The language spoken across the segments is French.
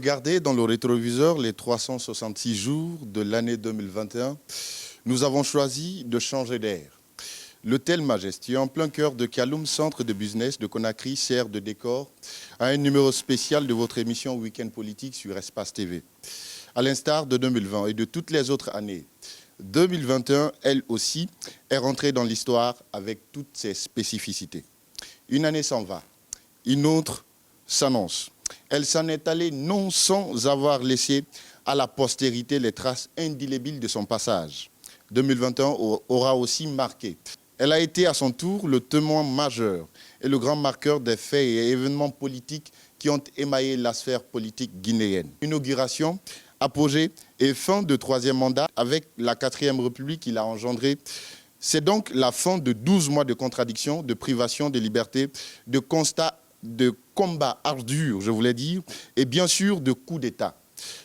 regarder dans le rétroviseur les 366 jours de l'année 2021, nous avons choisi de changer d'air. L'hôtel Majesty, en plein cœur de Kaloum, centre de business de Conakry, sert de décor à un numéro spécial de votre émission Week-end Politique sur Espace TV. À l'instar de 2020 et de toutes les autres années, 2021, elle aussi, est rentrée dans l'histoire avec toutes ses spécificités. Une année s'en va, une autre s'annonce. Elle s'en est allée non sans avoir laissé à la postérité les traces indélébiles de son passage. 2021 aura aussi marqué. Elle a été à son tour le témoin majeur et le grand marqueur des faits et événements politiques qui ont émaillé la sphère politique guinéenne. Inauguration, apogée et fin de troisième mandat avec la 4e République qu'il a engendrée. C'est donc la fin de 12 mois de contradiction, de privation de liberté, de constat, de combat ardu, je voulais dire, et bien sûr de coup d'État.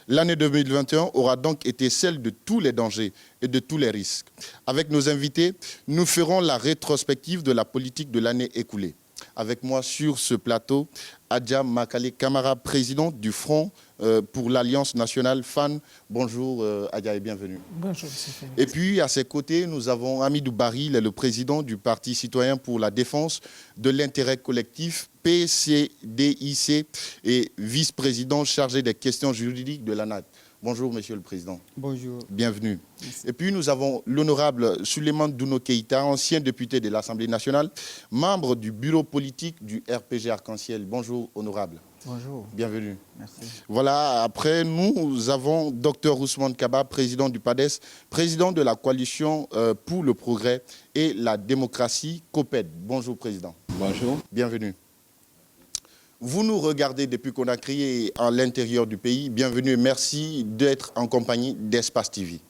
L'année 2021 aura donc été celle de tous les dangers et de tous les risques. Avec nos invités, nous ferons la rétrospective de la politique de l'année écoulée. Avec moi sur ce plateau, Adja Makale Camara, présidente du Front pour l'Alliance nationale FAN. Bonjour Adja et bienvenue. Bonjour, monsieur. Et puis à ses côtés, nous avons Amidou Barry, le président du Parti citoyen pour la défense de l'intérêt collectif, PCDIC, et vice-président chargé des questions juridiques de l'ANAT. Bonjour, Monsieur le Président. Bonjour. Bienvenue. Merci. Et puis, nous avons l'honorable Souleymane Douno Keïta, ancien député de l'Assemblée nationale, membre du bureau politique du RPG Arc-en-Ciel. Bonjour, honorable. Bonjour. Bienvenue. Merci. Voilà, après, nous avons Dr Ousmane Kaba, président du PADES, président de la coalition pour le progrès et la démocratie, COPED. Bonjour, Président. Bonjour. Bienvenue. Vous nous regardez depuis Conakry et à l'intérieur du pays. Bienvenue et merci d'être en compagnie d'Espace TV.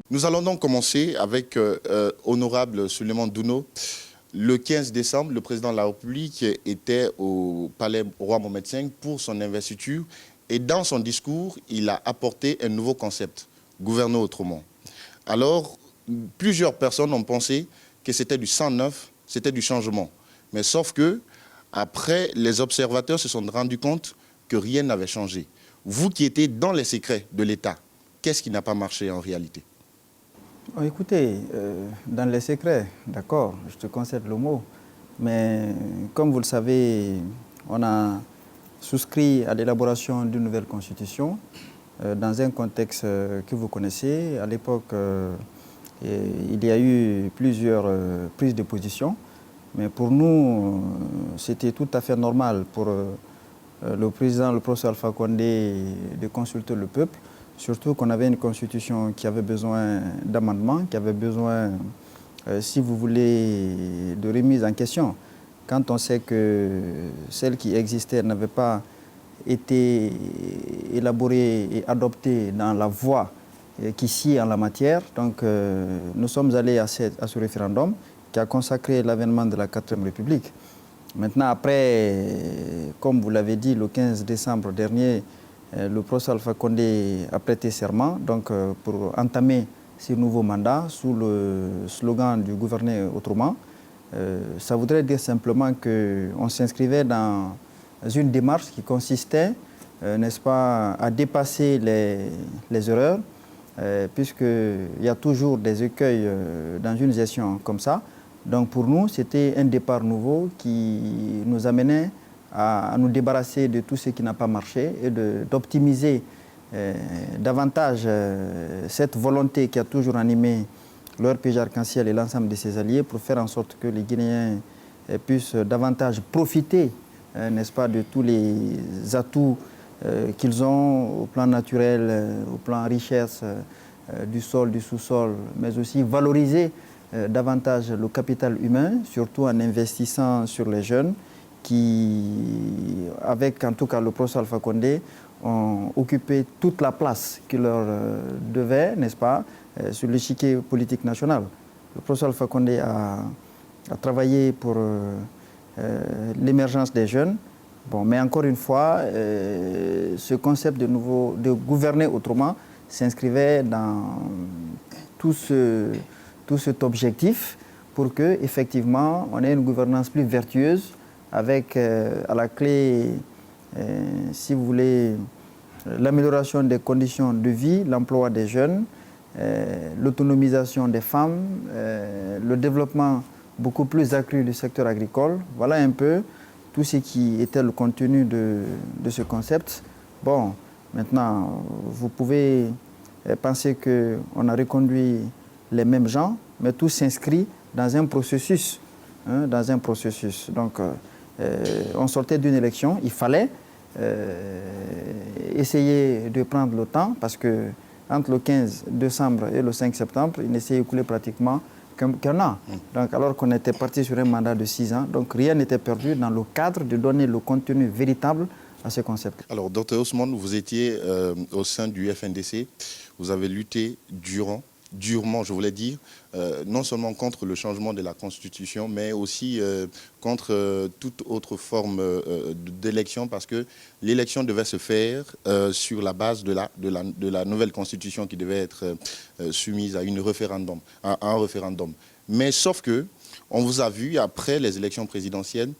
Nous allons donc commencer avec honorable Souleymane Douno. Le 15 décembre, le président de la République était au palais Roi Mohamed V pour son investiture et dans son discours, il a apporté un nouveau concept, gouverner autrement. Alors, plusieurs personnes ont pensé que c'était du sang neuf, c'était du changement. Mais sauf que, après, les observateurs se sont rendus compte que rien n'avait changé. Vous qui étiez dans les secrets de l'État, qu'est-ce qui n'a pas marché en réalité? Écoutez, dans les secrets, d'accord, je te concède le mot, mais comme vous le savez, on a souscrit à l'élaboration d'une nouvelle constitution dans un contexte que vous connaissez. À l'époque, il y a eu plusieurs prises de position, mais pour nous, c'était tout à fait normal pour le président, le professeur Alpha Condé, de consulter le peuple, surtout qu'on avait une constitution qui avait besoin d'amendements, qui avait besoin, si vous voulez, de remise en question. Quand on sait que celle qui existait n'avait pas été élaborée et adoptée dans la voie qui sied en la matière. Donc nous sommes allés à ce référendum qui a consacré l'avènement de la 4e République. Maintenant, après, comme vous l'avez dit, le 15 décembre dernier, le professeur Alpha Condé a prêté serment donc, pour entamer ce nouveau mandat sous le slogan du gouverner autrement. Ça voudrait dire simplement qu'on s'inscrivait dans une démarche qui consistait, n'est-ce pas, à dépasser les erreurs, puisqu'il y a toujours des écueils dans une gestion comme ça. Donc pour nous, c'était un départ nouveau qui nous amenait à nous débarrasser de tout ce qui n'a pas marché et d'optimiser davantage cette volonté qui a toujours animé le RPG Arc-en-Ciel et l'ensemble de ses alliés pour faire en sorte que les Guinéens puissent davantage profiter, n'est-ce pas, de tous les atouts qu'ils ont au plan naturel, au plan richesse du sol, du sous-sol, mais aussi valoriser davantage le capital humain, surtout en investissant sur les jeunes qui, avec en tout cas le professeur Alpha Condé, ont occupé toute la place qui leur devait, n'est-ce pas, sur l'échiquier politique national. Le professeur Alpha Condé a travaillé pour l'émergence des jeunes. Bon, mais encore une fois, ce concept de gouverner autrement s'inscrivait dans tout cet objectif pour que, effectivement, on ait une gouvernance plus vertueuse avec à la clé, si vous voulez, l'amélioration des conditions de vie, l'emploi des jeunes, l'autonomisation des femmes, le développement beaucoup plus accru du secteur agricole. Voilà un peu tout ce qui était le contenu de ce concept. Bon, maintenant, vous pouvez penser qu'on a reconduit les mêmes gens, mais tout s'inscrit dans un processus. Dans un processus. Donc, on sortait d'une élection, il fallait essayer de prendre le temps, parce que entre le 15 décembre et le 5 septembre, il ne s'est écoulé pratiquement qu'un an. Donc, alors qu'on était parti sur un mandat de 6 ans, donc rien n'était perdu dans le cadre de donner le contenu véritable à ce concept. Alors, Dr Ousmane, vous étiez au sein du FNDC, vous avez lutté durement, je voulais dire, non seulement contre le changement de la Constitution, mais aussi contre toute autre forme d'élection, parce que l'élection devait se faire sur la base de la nouvelle Constitution qui devait être soumise à un référendum. Mais sauf que, on vous a vu, après les élections présidentielles,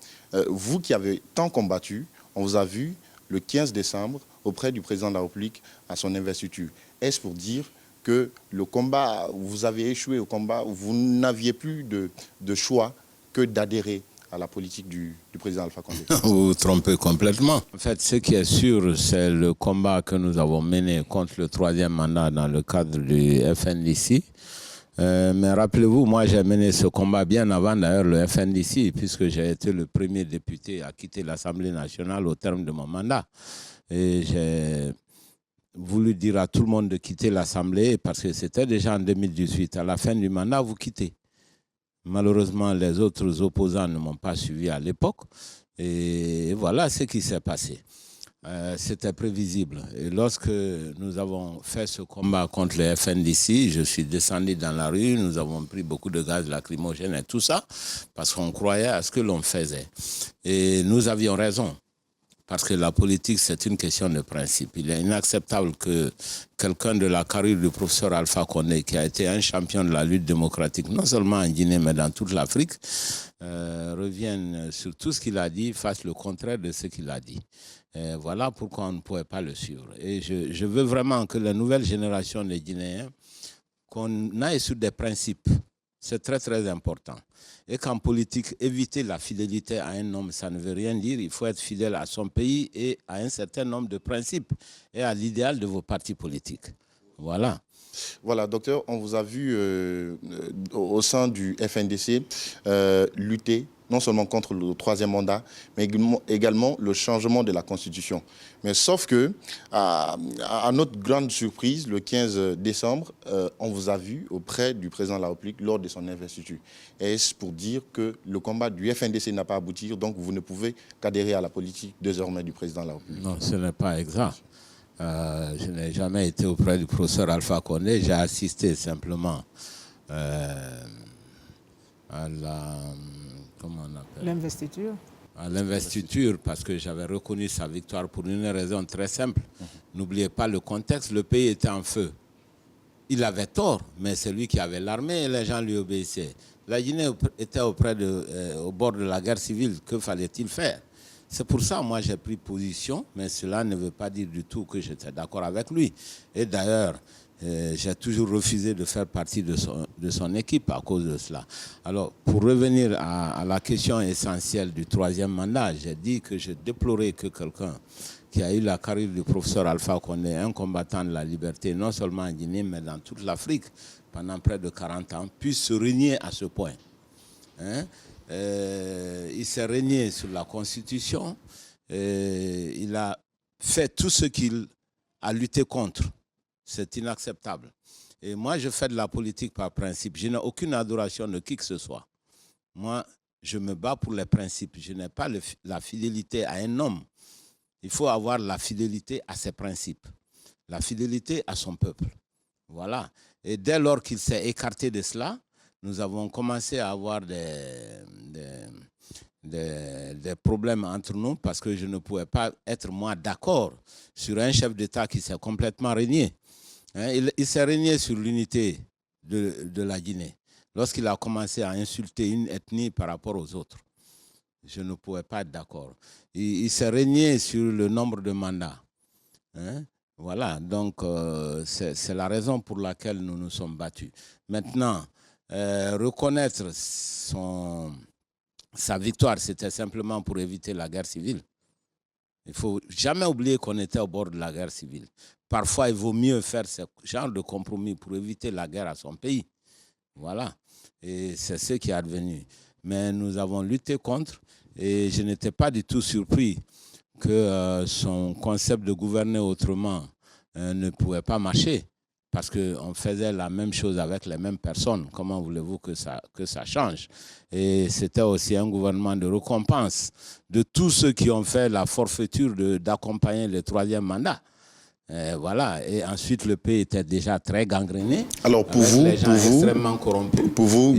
vous qui avez tant combattu, on vous a vu le 15 décembre auprès du président de la République à son investiture. Est-ce pour dire que le combat, vous avez échoué au combat, vous n'aviez plus de choix que d'adhérer à la politique du président Alpha Condé? Vous vous trompez complètement. En fait, ce qui est sûr, c'est le combat que nous avons mené contre le troisième mandat dans le cadre du FNDC. Mais rappelez-vous, moi j'ai mené ce combat bien avant d'ailleurs le FNDC, puisque j'ai été le premier député à quitter l'Assemblée nationale au terme de mon mandat. Et j'ai voulu dire à tout le monde de quitter l'Assemblée parce que c'était déjà en 2018. À la fin du mandat, vous quittez. Malheureusement, les autres opposants ne m'ont pas suivi à l'époque. Et voilà ce qui s'est passé. C'était prévisible. Et lorsque nous avons fait ce combat contre les FNDC, je suis descendu dans la rue, nous avons pris beaucoup de gaz lacrymogènes et tout ça, parce qu'on croyait à ce que l'on faisait. Et nous avions raison. Parce que la politique, c'est une question de principe. Il est inacceptable que quelqu'un de la carrure du professeur Alpha Condé, qui a été un champion de la lutte démocratique, non seulement en Guinée, mais dans toute l'Afrique, revienne sur tout ce qu'il a dit, fasse le contraire de ce qu'il a dit. Voilà pourquoi on ne pouvait pas le suivre. Et je veux vraiment que la nouvelle génération des Guinéens, qu'on aille sur des principes. C'est très, très important. Et qu'en politique, éviter la fidélité à un homme, ça ne veut rien dire. Il faut être fidèle à son pays et à un certain nombre de principes et à l'idéal de vos partis politiques. Voilà. Voilà, docteur, on vous a vu au sein du FNDC lutter non seulement contre le troisième mandat, mais également le changement de la Constitution. Mais sauf que, à notre grande surprise, le 15 décembre, on vous a vu auprès du président de la République lors de son investiture. Est-ce pour dire que le combat du FNDC n'a pas abouti, donc vous ne pouvez qu'adhérer à la politique désormais du président de la République? Non, ce n'est pas exact. Je n'ai jamais été auprès du professeur Alpha Condé, j'ai assisté simplement à la... Comment on appelle? L'investiture. À l'investiture, parce que j'avais reconnu sa victoire pour une raison très simple. N'oubliez pas le contexte, le pays était en feu. Il avait tort, mais c'est lui qui avait l'armée et les gens lui obéissaient. La Guinée était au bord de la guerre civile, que fallait-il faire? C'est pour ça, moi, j'ai pris position, mais cela ne veut pas dire du tout que j'étais d'accord avec lui. Et d'ailleurs, j'ai toujours refusé de faire partie de son équipe à cause de cela. Alors, pour revenir à la question essentielle du troisième mandat, j'ai dit que je déplorais que quelqu'un qui a eu la carrière du professeur Alpha Condé, un combattant de la liberté, non seulement en Guinée, mais dans toute l'Afrique, pendant près de 40 ans, puisse se régner à ce point. Hein? Il s'est régné sur la Constitution, il a fait tout ce qu'il a lutté contre. C'est inacceptable. Et moi, je fais de la politique par principe. Je n'ai aucune adoration de qui que ce soit. Moi, je me bats pour les principes. Je n'ai pas la fidélité à un homme. Il faut avoir la fidélité à ses principes. La fidélité à son peuple. Voilà. Et dès lors qu'il s'est écarté de cela, nous avons commencé à avoir des problèmes entre nous parce que je ne pouvais pas être, moi, d'accord sur un chef d'État qui s'est complètement régné. Il s'est régné sur l'unité de la Guinée lorsqu'il a commencé à insulter une ethnie par rapport aux autres. Je ne pouvais pas être d'accord. Il s'est régné sur le nombre de mandats. Hein? Voilà, donc c'est la raison pour laquelle nous nous sommes battus. Maintenant, reconnaître sa victoire, c'était simplement pour éviter la guerre civile. Il ne faut jamais oublier qu'on était au bord de la guerre civile. Parfois, il vaut mieux faire ce genre de compromis pour éviter la guerre à son pays. Voilà, et c'est ce qui est advenu. Mais nous avons lutté contre, et je n'étais pas du tout surpris que son concept de gouverner autrement ne pouvait pas marcher, parce qu'on faisait la même chose avec les mêmes personnes. Comment voulez-vous que ça change? Et c'était aussi un gouvernement de récompense de tous ceux qui ont fait la forfaiture d'accompagner le troisième mandat. Voilà, et ensuite le pays était déjà très gangréné. Alors extrêmement corrompus. Pour vous,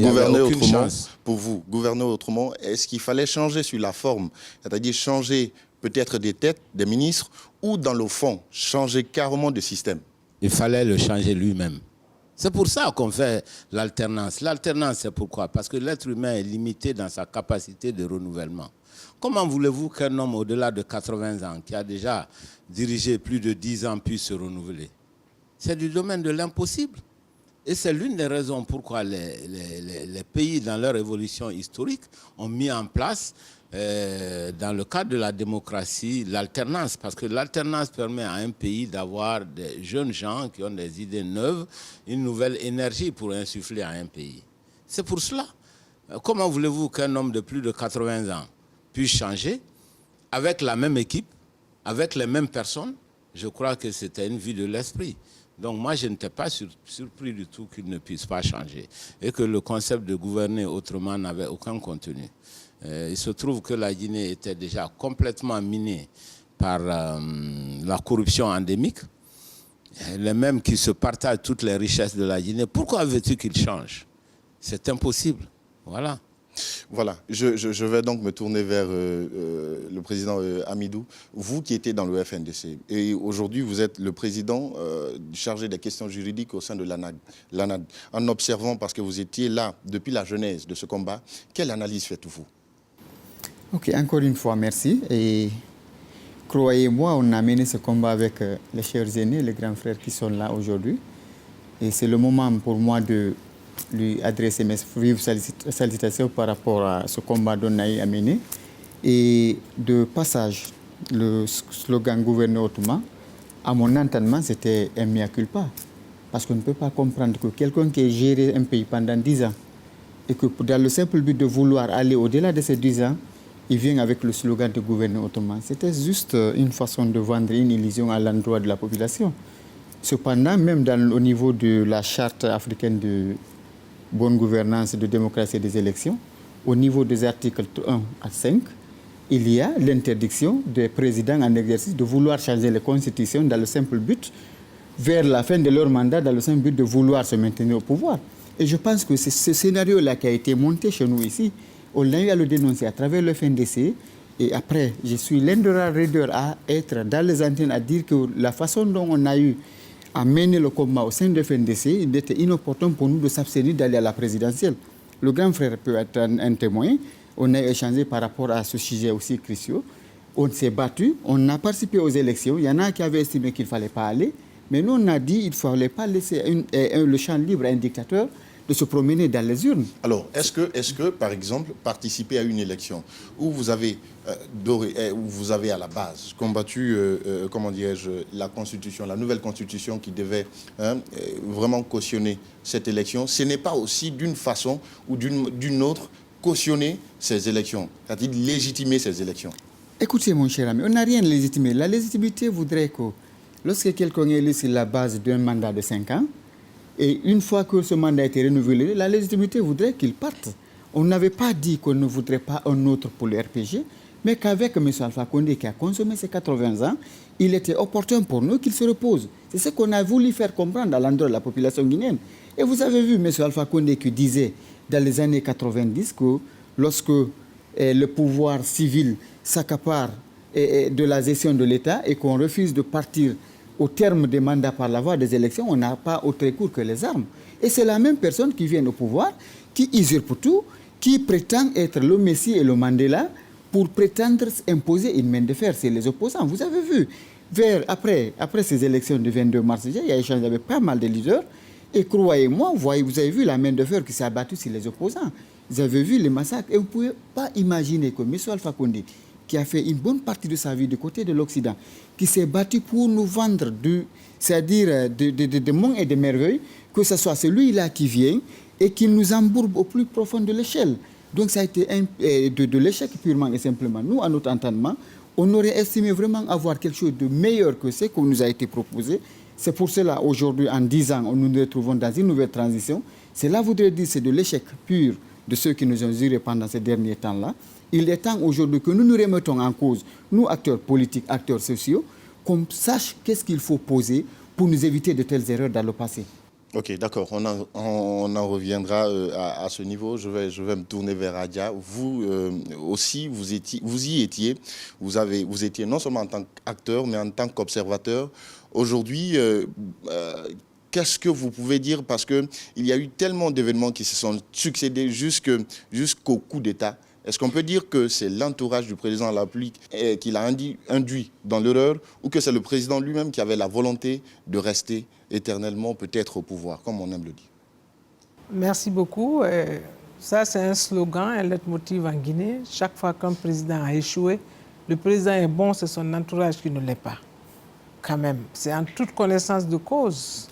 gouverner autrement, est-ce qu'il fallait changer sur la forme, c'est-à-dire changer peut-être des têtes, des ministres, ou dans le fond, changer carrément de système? Il fallait le changer lui-même. C'est pour ça qu'on fait l'alternance. L'alternance, c'est pourquoi? Parce que l'être humain est limité dans sa capacité de renouvellement. Comment voulez-vous qu'un homme au-delà de 80 ans, qui a déjà dirigé plus de 10 ans, puisse se renouveler? C'est du domaine de l'impossible. Et c'est l'une des raisons pourquoi les pays, dans leur évolution historique, ont mis en place, dans le cadre de la démocratie, l'alternance. Parce que l'alternance permet à un pays d'avoir des jeunes gens qui ont des idées neuves, une nouvelle énergie pour insuffler à un pays. C'est pour cela. Comment voulez-vous qu'un homme de plus de 80 ans puisse changer avec la même équipe, avec les mêmes personnes? Je crois que c'était une vue de l'esprit. Donc moi, je n'étais pas surpris du tout qu'il ne puisse pas changer et que le concept de gouverner autrement n'avait aucun contenu. Il se trouve que la Guinée était déjà complètement minée par la corruption endémique, les mêmes qui se partagent toutes les richesses de la Guinée. Pourquoi veux-tu qu'il change? C'est impossible. Voilà. Voilà, je vais donc me tourner vers le président Hamidou. Vous qui étiez dans le FNDC, et aujourd'hui vous êtes le président chargé des questions juridiques au sein de l'ANAD. En observant, parce que vous étiez là depuis la genèse de ce combat, quelle analyse faites-vous? Ok, encore une fois, merci. Et croyez-moi, on a mené ce combat avec les chers aînés, les grands frères qui sont là aujourd'hui. Et c'est le moment pour moi de lui adresser mes vives salutations par rapport à ce combat qu'on a mené. Et de passage, le slogan « Gouverner autrement », à mon entendement, c'était un mea culpa. Parce qu'on ne peut pas comprendre que quelqu'un qui a géré un pays pendant 10 ans et que dans le simple but de vouloir aller au-delà de ces 10 ans, il vient avec le slogan de « Gouverner autrement ». C'était juste une façon de vendre une illusion à l'endroit de la population. Cependant, même au niveau de la charte africaine de bonne gouvernance, de démocratie et des élections, au niveau des articles 1 à 5, il y a l'interdiction des présidents en exercice de vouloir changer les constitutions dans le simple but, vers la fin de leur mandat, dans le simple but de vouloir se maintenir au pouvoir. Et je pense que c'est ce scénario-là qui a été monté chez nous ici. On l'a eu à le dénoncer à travers le FNDC. Et après, je suis l'un de rares leaders à être dans les antennes à dire que la façon dont on a eu à mener le combat au sein de FNDC, il était inopportun pour nous de s'abstenir d'aller à la présidentielle. Le grand frère peut être un témoin. On a échangé par rapport à ce sujet aussi crucial. On s'est battu, on a participé aux élections. Il y en a qui avaient estimé qu'il ne fallait pas aller. Mais nous, on a dit qu'il ne fallait pas laisser le champ libre à un dictateur de se promener dans les urnes. Alors, est-ce que, par exemple, participer à une élection où vous avez, à la base combattu, comment dirais-je, la Constitution, la nouvelle Constitution qui devait vraiment cautionner cette élection, ce n'est pas aussi d'une façon ou d'une autre cautionner ces élections, c'est-à-dire légitimer ces élections? Écoutez, mon cher ami, on n'a rien légitimé. La légitimité voudrait que, lorsque quelqu'un est élu sur la base d'un mandat de 5 ans, et une fois que ce mandat a été renouvelé, la légitimité voudrait qu'il parte. On n'avait pas dit qu'on ne voudrait pas un autre pour le RPG, mais qu'avec M. Alpha Condé qui a consommé ses 80 ans, il était opportun pour nous qu'il se repose. C'est ce qu'on a voulu faire comprendre à l'endroit de la population guinéenne. Et vous avez vu M. Alpha Condé qui disait dans les années 90 que lorsque le pouvoir civil s'accapare de la gestion de l'État et qu'on refuse de partir au terme des mandats par la voie des élections, on n'a pas autre recours que les armes. Et c'est la même personne qui vient au pouvoir, qui usurpe tout, qui prétend être le Messie et le Mandela pour prétendre imposer une main de fer. C'est les opposants. Vous avez vu, après ces élections du 22 mars, il y a échangé avec pas mal de leaders. Et croyez-moi, vous avez vu la main de fer qui s'est abattue sur les opposants. Vous avez vu les massacres. Et vous ne pouvez pas imaginer que M. Alpha Condé, qui a fait une bonne partie de sa vie du côté de l'Occident, qui s'est battu pour nous vendre c'est-à-dire de monts et de merveilles, que ce soit celui-là qui vient et qui nous embourbe au plus profond de l'échelle. Donc ça a été de l'échec purement et simplement. Nous, à notre entendement, on aurait estimé vraiment avoir quelque chose de meilleur que ce qu'on nous a été proposé. C'est pour cela, aujourd'hui, en 10 ans, nous nous retrouvons dans une nouvelle transition. Cela voudrait dire que c'est de l'échec pur de ceux qui nous ont juré pendant ces derniers temps-là. Il est temps aujourd'hui que nous nous remettons en cause, nous, acteurs politiques, acteurs sociaux, qu'on sache qu'est-ce qu'il faut poser pour nous éviter de telles erreurs dans le passé. Ok, d'accord. On en reviendra à ce niveau. Je vais me tourner vers Adia. Vous aussi, vous y étiez. Vous étiez non seulement en tant qu'acteur, mais en tant qu'observateur. Aujourd'hui, qu'est-ce que vous pouvez dire? Parce qu'il y a eu tellement d'événements qui se sont succédés jusqu'au coup d'État. Est-ce qu'on peut dire que c'est l'entourage du président de la République qui l'a induit dans l'erreur, ou que c'est le président lui-même qui avait la volonté de rester éternellement peut-être au pouvoir, comme on aime le dire? Merci beaucoup. Ça, c'est un slogan, un leitmotiv en Guinée. Chaque fois qu'un président a échoué, le président est bon, c'est son entourage qui ne l'est pas. Quand même, c'est en toute connaissance de cause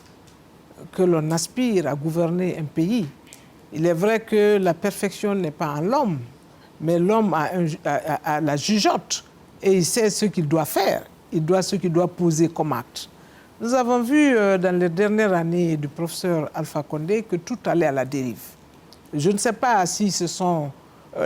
que l'on aspire à gouverner un pays. Il est vrai que la perfection n'est pas en l'homme, mais l'homme a la jugeote et il sait ce qu'il doit faire, ce qu'il doit poser comme acte. Nous avons vu dans les dernières années du professeur Alpha Condé que tout allait à la dérive. Je ne sais pas si ce sont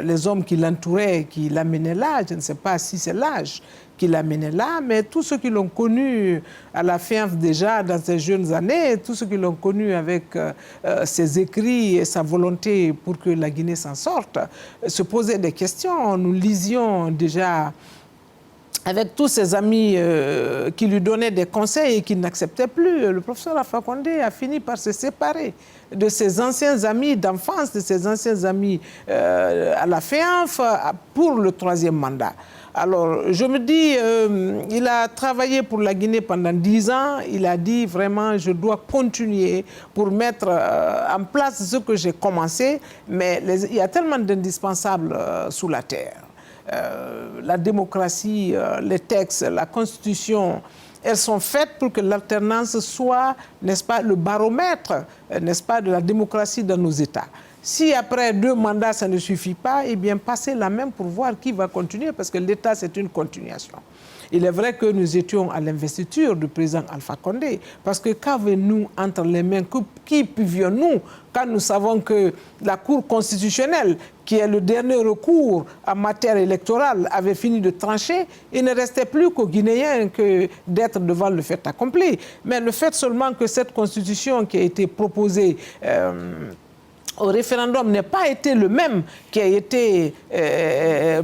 les hommes qui l'entouraient qui l'amenaient là, je ne sais pas si c'est l'âge qui l'amenait là, mais tous ceux qui l'ont connu à la FIANF déjà dans ses jeunes années, tous ceux qui l'ont connu avec ses écrits et sa volonté pour que la Guinée s'en sorte, se posaient des questions. Nous lisions déjà avec tous ses amis qui lui donnaient des conseils et qui n'acceptaient plus. Le professeur Alpha Condé a fini par se séparer de ses anciens amis d'enfance, de ses anciens amis à la FIANF pour le 3e mandat. Alors, je me dis, il a travaillé pour la Guinée pendant 10 ans. Il a dit vraiment, je dois continuer pour mettre en place ce que j'ai commencé. Mais il y a tellement d'indispensables sous la terre. La démocratie, les textes, la Constitution, elles sont faites pour que l'alternance soit, n'est-ce pas, le baromètre, n'est-ce pas, de la démocratie dans nos États. Si après 2 mandats, ça ne suffit pas, eh bien, passez la même pour voir qui va continuer, parce que l'État, c'est une continuation. Il est vrai que nous étions à l'investiture du président Alpha Condé, parce que qu'avons-nous entre les mains, qui pouvions-nous, quand nous savons que la Cour constitutionnelle, qui est le dernier recours en matière électorale, avait fini de trancher, il ne restait plus qu'aux Guinéens que d'être devant le fait accompli. Mais le fait seulement que cette constitution qui a été proposée au référendum n'ait pas été le même qui a été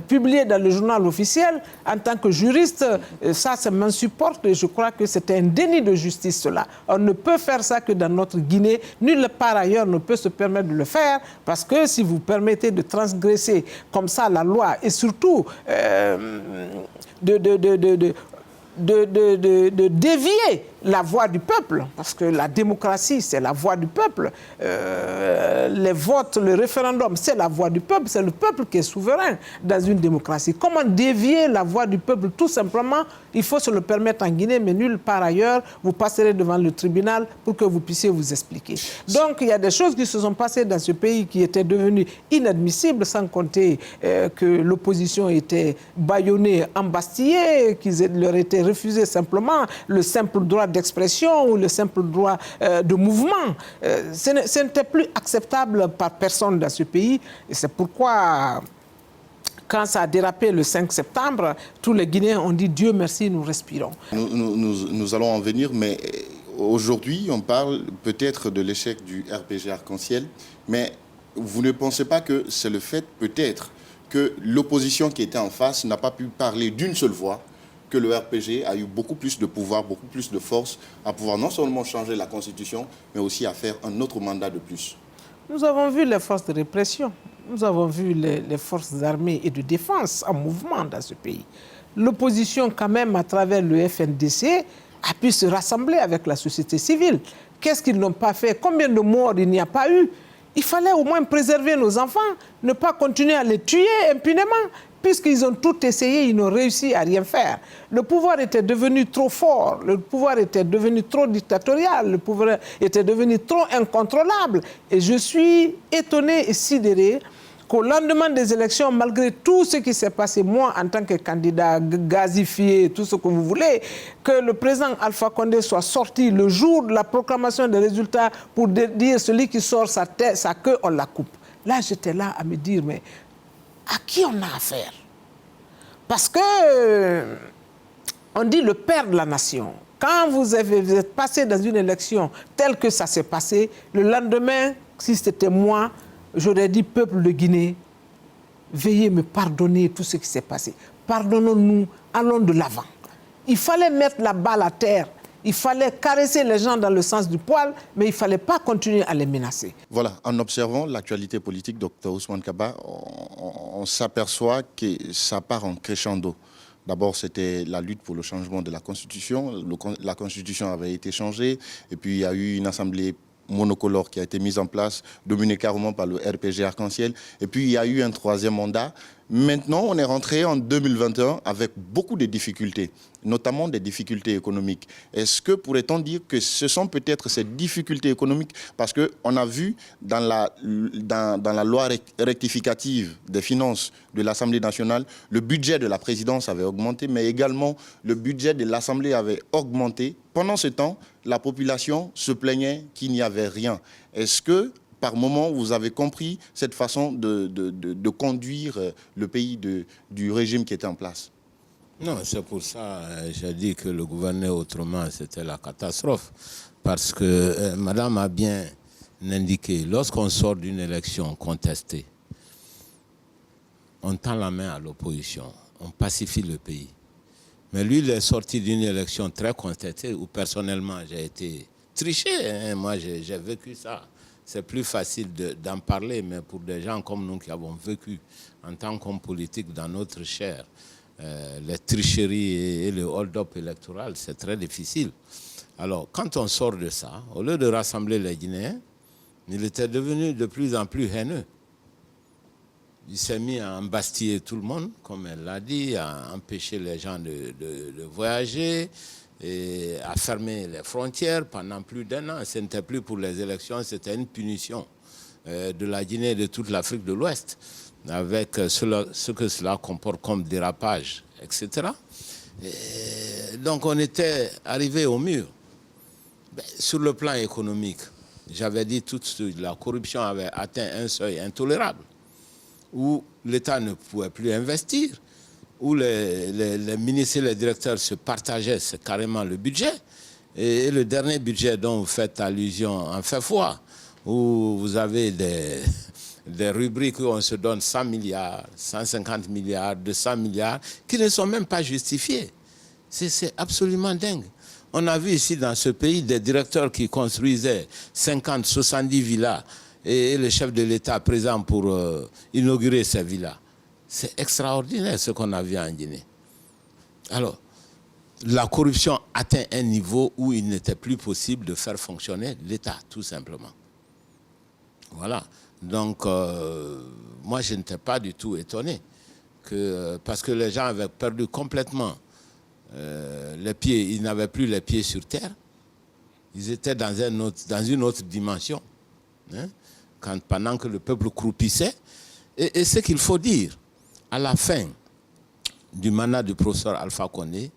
publié dans le journal officiel, en tant que juriste, ça m'insupporte et je crois que c'est un déni de justice cela. On ne peut faire ça que dans notre Guinée. Nulle part ailleurs ne peut se permettre de le faire, parce que si vous permettez de transgresser comme ça la loi et surtout de dévier la voix du peuple, parce que la démocratie, c'est la voix du peuple. Les votes, le référendum, c'est la voix du peuple, c'est le peuple qui est souverain dans une démocratie. Comment dévier la voix du peuple? Tout simplement, il faut se le permettre en Guinée, mais nulle part ailleurs, vous passerez devant le tribunal pour que vous puissiez vous expliquer. Donc, il y a des choses qui se sont passées dans ce pays qui étaient devenues inadmissibles, sans compter que l'opposition était bâillonnée, embastillée, qu'il leur était refusé simplement le simple droit d'expression ou le simple droit de mouvement. Ce n'était plus acceptable par personne dans ce pays. Et c'est pourquoi, quand ça a dérapé le 5 septembre, tous les Guinéens ont dit « Dieu merci, nous respirons ». Nous allons en venir, mais aujourd'hui, on parle peut-être de l'échec du RPG Arc-en-Ciel, mais vous ne pensez pas que c'est le fait peut-être que l'opposition qui était en face n'a pas pu parler d'une seule voix, que le RPG a eu beaucoup plus de pouvoir, beaucoup plus de force à pouvoir non seulement changer la Constitution, mais aussi à faire un autre mandat de plus? Nous avons vu les forces de répression, nous avons vu les forces armées et de défense en mouvement dans ce pays. L'opposition, quand même, à travers le FNDC, a pu se rassembler avec la société civile. Qu'est-ce qu'ils n'ont pas fait? Combien de morts il n'y a pas eu? Il fallait au moins préserver nos enfants, ne pas continuer à les tuer impunément. Puisqu'ils ont tout essayé, ils n'ont réussi à rien faire. Le pouvoir était devenu trop fort, le pouvoir était devenu trop dictatorial, le pouvoir était devenu trop incontrôlable. Et je suis étonné et sidéré qu'au lendemain des élections, malgré tout ce qui s'est passé, moi, en tant que candidat gazifié, tout ce que vous voulez, que le président Alpha Condé soit sorti le jour de la proclamation des résultats pour dire celui qui sort sa tête, sa queue, on la coupe. Là, j'étais là à me dire, mais à qui on a affaire? Parce que on dit le père de la nation. Quand vous êtes passé dans une élection telle que ça s'est passé, le lendemain, si c'était moi, j'aurais dit, peuple de Guinée, veuillez me pardonner tout ce qui s'est passé. Pardonnons-nous, allons de l'avant. Il fallait mettre la balle à terre. Il fallait caresser les gens dans le sens du poil, mais il ne fallait pas continuer à les menacer. Voilà, en observant l'actualité politique, Dr Ousmane Kaba, on s'aperçoit que ça part en crescendo. D'abord, c'était la lutte pour le changement de la Constitution. La Constitution avait été changée, et puis il y a eu une assemblée monocolore qui a été mise en place, dominée carrément par le RPG Arc-en-Ciel. Et puis, il y a eu un troisième mandat. Maintenant, on est rentré en 2021 avec beaucoup de difficultés, notamment des difficultés économiques. Est-ce que pourrait-on dire que ce sont peut-être ces difficultés économiques, parce qu'on a vu dans la loi rectificative des finances de l'Assemblée nationale, le budget de la présidence avait augmenté, mais également le budget de l'Assemblée avait augmenté. Pendant ce temps, la population se plaignait qu'il n'y avait rien. Est-ce que par moment, vous avez compris cette façon de conduire le pays du régime qui était en place? Non, c'est pour ça que j'ai dit que le gouverner autrement, c'était la catastrophe. Parce que Madame a bien indiqué, lorsqu'on sort d'une élection contestée, on tend la main à l'opposition, on pacifie le pays. Mais lui, il est sorti d'une élection très contestée où personnellement j'ai été triché. Hein. Moi, j'ai vécu ça. C'est plus facile d'en parler, mais pour des gens comme nous qui avons vécu en tant qu'hommes politiques dans notre chair, les tricheries et le hold-up électoral, c'est très difficile. Alors, quand on sort de ça, au lieu de rassembler les Guinéens, il était devenu de plus en plus haineux. Il s'est mis à embastiller tout le monde, comme elle l'a dit, à empêcher les gens de voyager, et à fermer les frontières pendant plus d'1 an. Ce n'était plus pour les élections, c'était une punition de la Guinée et de toute l'Afrique de l'Ouest, avec ce que cela comporte comme dérapage, etc. Et donc on était arrivé au mur. Sur le plan économique, j'avais dit tout de suite, la corruption avait atteint un seuil intolérable, où l'État ne pouvait plus investir, où les ministres et les directeurs se partageaient carrément le budget. Et le dernier budget dont vous faites allusion en fait foi, où vous avez des rubriques où on se donne 100 milliards, 150 milliards, 200 milliards, qui ne sont même pas justifiés. C'est absolument dingue. On a vu ici dans ce pays des directeurs qui construisaient 50, 70 villas et le chef de l'État présent pour inaugurer ces villas. C'est extraordinaire ce qu'on a vu en Guinée. Alors, la corruption atteint un niveau où il n'était plus possible de faire fonctionner l'État, tout simplement. Voilà. Donc, moi, je n'étais pas du tout étonné, parce que les gens avaient perdu complètement les pieds. Ils n'avaient plus les pieds sur terre. Ils étaient dans une autre dimension, hein, pendant que le peuple croupissait. Et ce qu'il faut dire, à la fin du mandat du professeur Alpha Condé,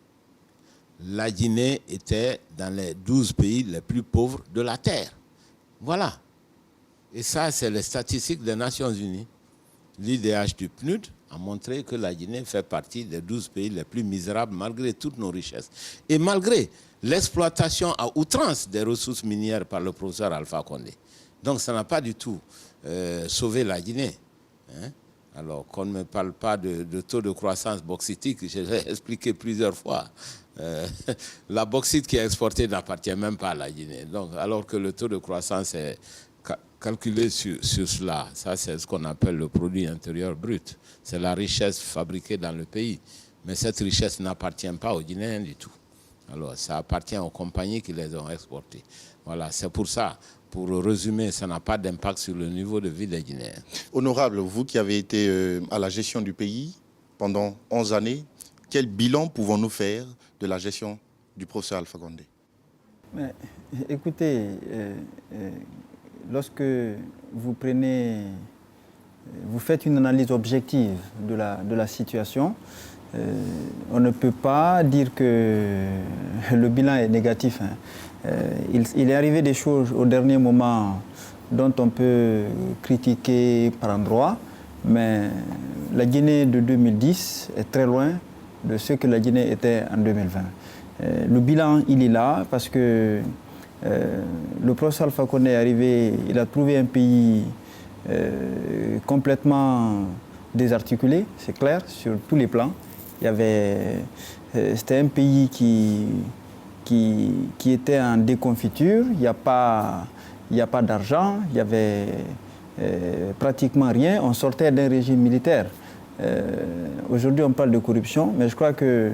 la Guinée était dans les 12 pays les plus pauvres de la Terre. Voilà. Et ça, c'est les statistiques des Nations Unies. L'IDH du PNUD a montré que la Guinée fait partie des 12 pays les plus misérables malgré toutes nos richesses. Et malgré l'exploitation à outrance des ressources minières par le professeur Alpha Condé. Donc ça n'a pas du tout sauvé la Guinée. Hein? Alors qu'on ne me parle pas de taux de croissance bauxitique, je l'ai expliqué plusieurs fois. La bauxite qui est exportée n'appartient même pas à la Guinée. Donc, alors que le taux de croissance est calculer sur cela. Ça, c'est ce qu'on appelle le produit intérieur brut. C'est la richesse fabriquée dans le pays. Mais cette richesse n'appartient pas aux Guinéens du tout. Alors, ça appartient aux compagnies qui les ont exportées. Voilà, c'est pour ça. Pour résumer, ça n'a pas d'impact sur le niveau de vie des Guinéens. Honorable, vous qui avez été à la gestion du pays pendant 11 années, quel bilan pouvons-nous faire de la gestion du professeur Alpha Condé? Mais, écoutez, lorsque vous faites une analyse objective de la situation, on ne peut pas dire que le bilan est négatif. Il est arrivé des choses au dernier moment dont on peut critiquer par endroits, mais la Guinée de 2010 est très loin de ce que la Guinée était en 2020. Le bilan, il est là parce que le professeur Alpha Condé est arrivé, il a trouvé un pays complètement désarticulé, c'est clair, sur tous les plans. C'était un pays qui était en déconfiture, il n'y a pas d'argent, il y avait pratiquement rien, on sortait d'un régime militaire. Aujourd'hui on parle de corruption, mais je crois que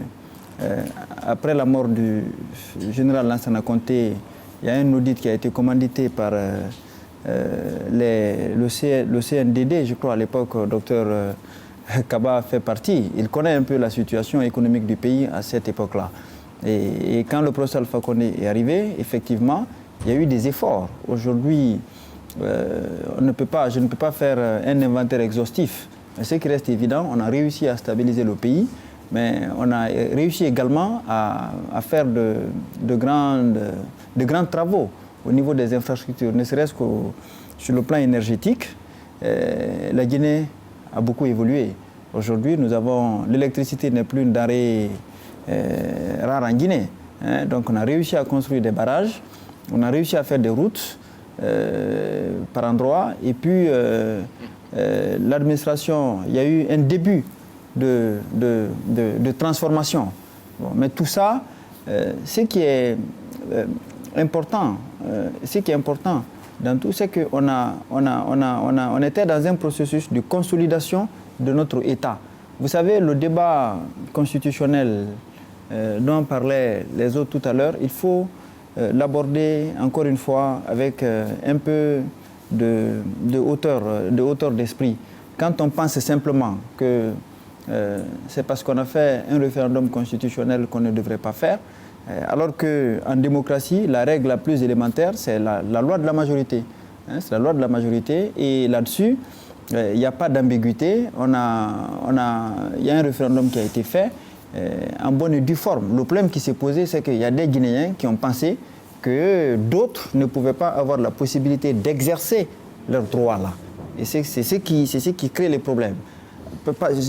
après la mort du général Lansana Conté, il y a un audit qui a été commandité par le CNDD, je crois à l'époque, docteur Kaba fait partie. Il connaît un peu la situation économique du pays à cette époque-là. Et quand le professeur Alpha Condé est arrivé, effectivement, il y a eu des efforts. Aujourd'hui, je ne peux pas faire un inventaire exhaustif. Mais ce qui reste évident, on a réussi à stabiliser le pays, mais on a réussi également à faire de grands travaux au niveau des infrastructures, ne serait-ce que sur le plan énergétique. La Guinée a beaucoup évolué. Aujourd'hui, l'électricité n'est plus une denrée rare en Guinée. Donc on a réussi à construire des barrages, on a réussi à faire des routes par endroits, et puis l'administration, il y a eu un début de transformation. Bon, mais tout ça, ce qui est important dans tout, c'est qu'on était dans un processus de consolidation de notre État. Vous savez, le débat constitutionnel dont parlaient les autres tout à l'heure, il faut l'aborder encore une fois avec un peu de hauteur d'esprit. Quand on pense simplement que c'est parce qu'on a fait un référendum constitutionnel qu'on ne devrait pas faire, alors qu'en démocratie, la règle la plus élémentaire, c'est la loi de la majorité. C'est la loi de la majorité, et là-dessus, il n'y a pas d'ambiguïté. Il y a un référendum qui a été fait en bonne et due forme. Le problème qui s'est posé, c'est qu'il y a des Guinéens qui ont pensé que d'autres ne pouvaient pas avoir la possibilité d'exercer leurs droits là. Et c'est ce qui crée les problèmes.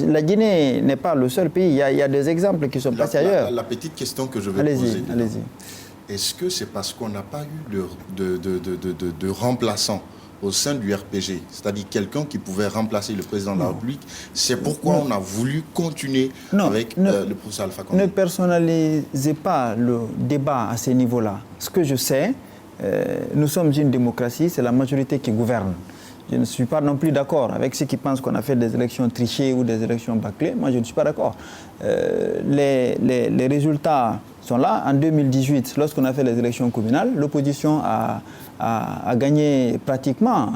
La Guinée n'est pas le seul pays, il y a des exemples qui sont passés ailleurs. La petite question que je vais poser, est-ce que c'est parce qu'on n'a pas eu de remplaçant au sein du RPG, c'est-à-dire quelqu'un qui pouvait remplacer le président de la République, c'est pourquoi on a voulu continuer avec le professeur Alpha Condé? Ne personnalisez pas le débat à ce niveau-là. Ce que je sais, nous sommes une démocratie, c'est la majorité qui gouverne. Je ne suis pas non plus d'accord avec ceux qui pensent qu'on a fait des élections trichées ou des élections bâclées. Moi, je ne suis pas d'accord. Les résultats sont là. En 2018, lorsqu'on a fait les élections communales, l'opposition a gagné pratiquement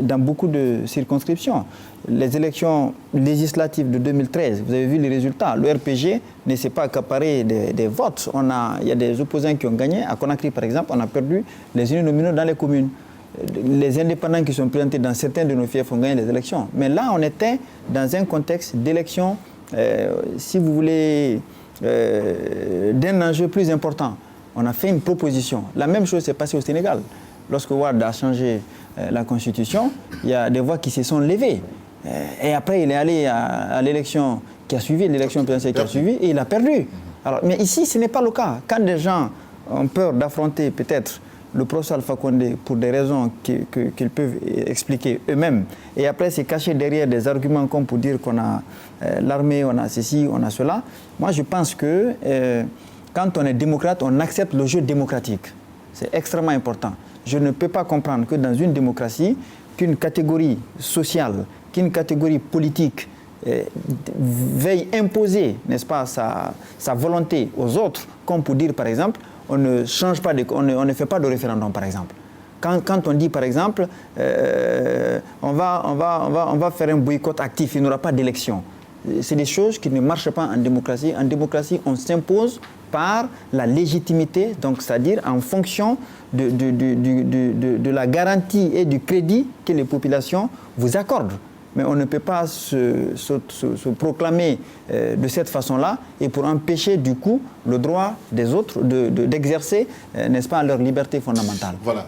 dans beaucoup de circonscriptions. Les élections législatives de 2013, vous avez vu les résultats. Le RPG ne s'est pas accaparé des votes. Il y a des opposants qui ont gagné. À Conakry, par exemple, on a perdu les uninominaux dans les communes. Les indépendants qui sont présentés dans certains de nos fiefs ont gagné les élections. Mais là, on était dans un contexte d'élection, si vous voulez, d'un enjeu plus important. On a fait une proposition. La même chose s'est passée au Sénégal. Lorsque Wade a changé la constitution, il y a des voix qui se sont levées. Et après, il est allé à l'élection qui a suivi, l'élection présidentielle qui a suivi, et il a perdu. Alors, mais ici, ce n'est pas le cas. Quand des gens ont peur d'affronter peut-être le professeur Alpha Condé pour des raisons qu'ils peuvent expliquer eux-mêmes, et après c'est caché derrière des arguments comme pour dire qu'on a l'armée, on a ceci, on a cela. Moi je pense que quand on est démocrate, on accepte le jeu démocratique. C'est extrêmement important. Je ne peux pas comprendre que dans une démocratie, qu'une catégorie sociale, qu'une catégorie politique veuille imposer, n'est-ce pas, sa volonté aux autres, comme pour dire, par exemple, on ne change pas, on ne fait pas de référendum, par exemple. Quand on dit, par exemple, on va faire un boycott actif, il n'y aura pas d'élection. C'est des choses qui ne marchent pas en démocratie. En démocratie, on s'impose par la légitimité, donc c'est-à-dire en fonction de la garantie et du crédit que les populations vous accordent. Mais on ne peut pas se proclamer de cette façon-là et pour empêcher du coup le droit des autres d'exercer, n'est-ce pas, leur liberté fondamentale. Voilà.